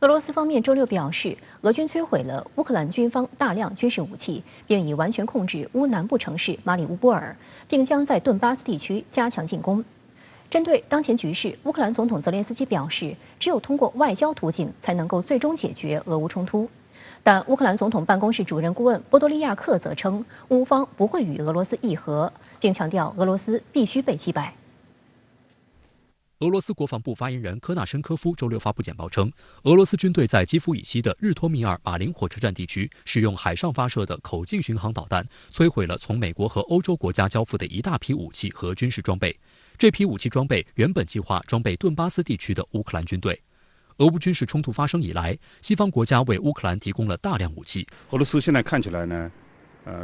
俄罗斯方面周六表示，俄军摧毁了乌克兰军方大量军事武器，并已完全控制乌南部城市马里乌波尔，并将在顿巴斯地区加强进攻。针对当前局势，乌克兰总统泽连斯基表示，只有通过外交途径才能够最终解决俄乌冲突。但乌克兰总统办公室主任顾问波多利亚克则称，乌方不会与俄罗斯议和，并强调俄罗斯必须被击败。俄罗斯国防部发言人科纳申科夫周六发布简报称，俄罗斯军队在基辅以西的日托米尔马林火车站地区使用海上发射的口径巡航导弹，摧毁了从美国和欧洲国家交付的一大批武器和军事装备。这批武器装备原本计划装备顿巴斯地区的乌克兰军队。俄乌军事冲突发生以来，西方国家为乌克兰提供了大量武器。俄罗斯现在看起来呢，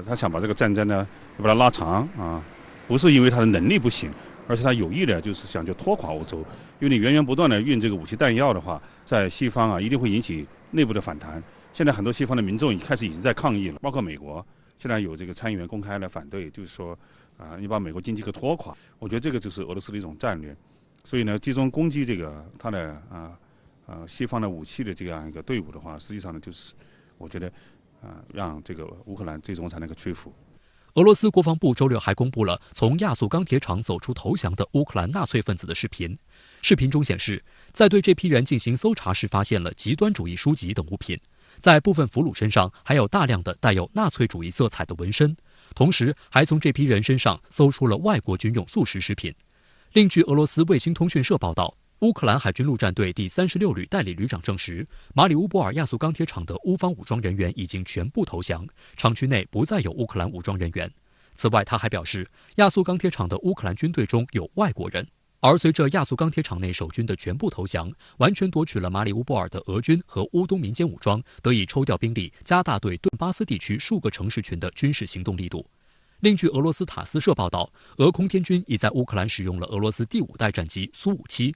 他想把这个战争呢把它拉长啊，不是因为他的能力不行。而且他有意的就是想拖垮欧洲，因为你源源不断的运这个武器弹药的话，在西方一定会引起内部的反弹。现在很多西方的民众已经在抗议了，包括美国，现在有这个参议员公开来反对，就是说你把美国经济给拖垮。我觉得这个就是俄罗斯的一种战略，所以呢，集中攻击这个他的西方的武器的这样一个队伍的话，实际上呢，就是我觉得让这个乌克兰最终才能够屈服。俄罗斯国防部周六还公布了从亚速钢铁厂走出投降的乌克兰纳粹分子的视频。视频中显示，在对这批人进行搜查时，发现了极端主义书籍等物品，在部分俘虏身上还有大量的带有纳粹主义色彩的纹身，同时还从这批人身上搜出了外国军用速食食品。另据俄罗斯卫星通讯社报道，乌克兰海军陆战队第36旅代理旅长证实，马里乌波尔亚速钢铁厂的乌方武装人员已经全部投降，厂区内不再有乌克兰武装人员。此外，他还表示，亚速钢铁厂的乌克兰军队中有外国人。而随着亚速钢铁厂内守军的全部投降，完全夺取了马里乌波尔的俄军和乌东民间武装得以抽调兵力，加大对顿巴斯地区数个城市群的军事行动力度。另据俄罗斯塔斯社报道，俄空天军已在乌克兰使用了俄罗斯第5代战机苏57。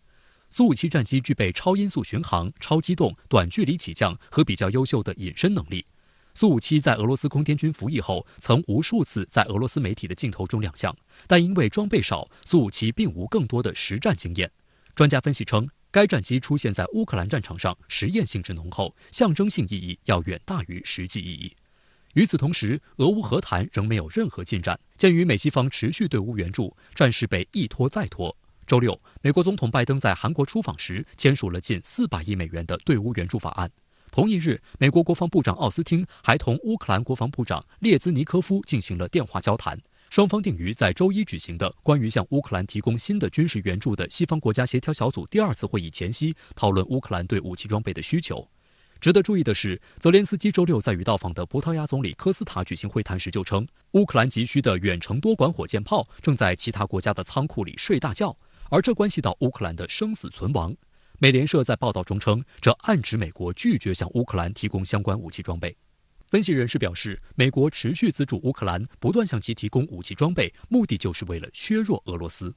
苏57战机具备超音速巡航、超机动、短距离起降和比较优秀的隐身能力。苏57在俄罗斯空天军服役后，曾无数次在俄罗斯媒体的镜头中亮相，但因为装备少，苏57并无更多的实战经验。专家分析称，该战机出现在乌克兰战场上，实验性质浓厚，象征性意义要远大于实际意义。与此同时，俄乌和谈仍没有任何进展。鉴于美西方持续对乌援助，战事被一拖再拖。周六，美国总统拜登在韩国出访时签署了近400亿美元的对乌援助法案。同一日，美国国防部长奥斯汀还同乌克兰国防部长列兹尼科夫进行了电话交谈，双方定于在周一举行的关于向乌克兰提供新的军事援助的西方国家协调小组第2次会议前夕讨论乌克兰对武器装备的需求。值得注意的是，泽连斯基周六在与到访的葡萄牙总理科斯塔举行会谈时就称，乌克兰急需的远程多管火箭炮正在其他国家的仓库里睡大觉，而这关系到乌克兰的生死存亡。美联社在报道中称，这暗指美国拒绝向乌克兰提供相关武器装备。分析人士表示，美国持续资助乌克兰，不断向其提供武器装备，目的就是为了削弱俄罗斯。